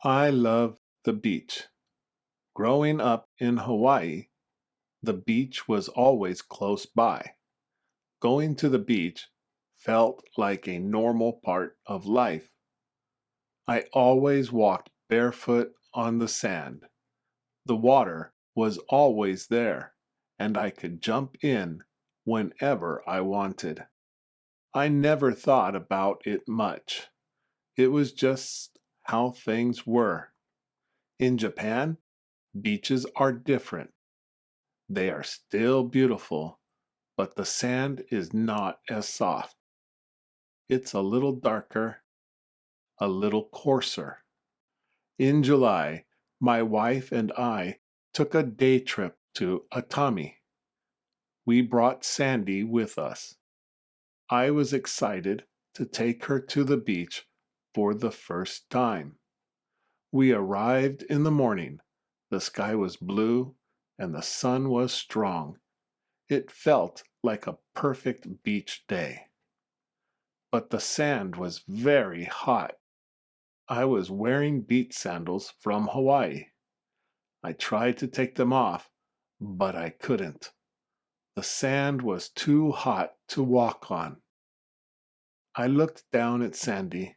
I love the beach. Growing up in Hawaii, the beach was always close by. Going to the beach felt like a normal part of life. I always walked barefoot on the sand. The water was always there, and I could jump in whenever I wanted. I never thought about it much. It was just how things were. In Japan, beaches are different. They are still beautiful, but the sand is not as soft. It's a little darker, a little coarser. In July, my wife and I took a day trip to Atami. We brought Sandy with us. I was excited to take her to the beach for the first time. We arrived in the morning. The sky was blue and the sun was strong. It felt like a perfect beach day. But the sand was very hot. I was wearing beach sandals from Hawaii. I tried to take them off, but I couldn't. The sand was too hot to walk on. I looked down at Sandy.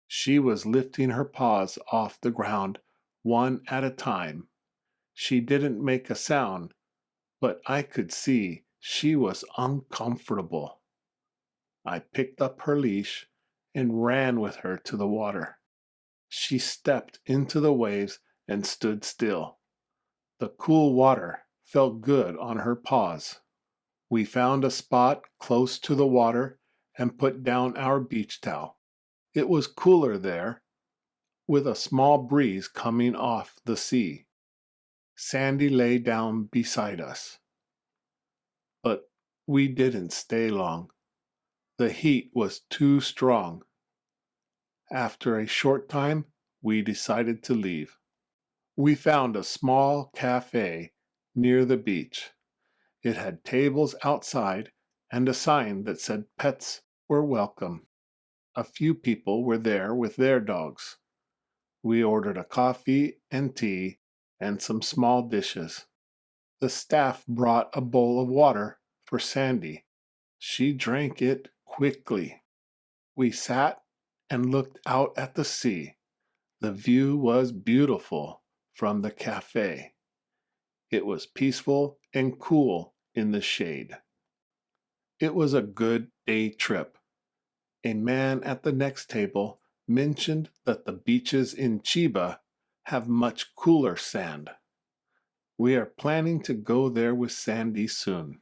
She was lifting her paws off the ground one at a time. She didn't make a sound, but I could see she was uncomfortable. I picked up her leash and ran with her to the water. She stepped into the waves and stood still. The cool water felt good on her paws. We found a spot close to the water and put down our beach towel. It was cooler there, with a small breeze coming off the sea. Sandy lay down beside us. But we didn't stay long. The heat was too strong. After a short time, we decided to leave. We found a small cafe near the beach. It had tables outside and a sign that said pets were welcome. A few people were there with their dogs. We ordered a coffee and tea and some small dishes. The staff brought a bowl of water for Sandy. She drank it quickly. We sat and looked out at the sea. The view was beautiful from the cafe. It was peaceful and cool in the shade. It was a good day trip. A man at the next table mentioned that the beaches in Chiba have much cooler sand. We are planning to go there with Sandy soon.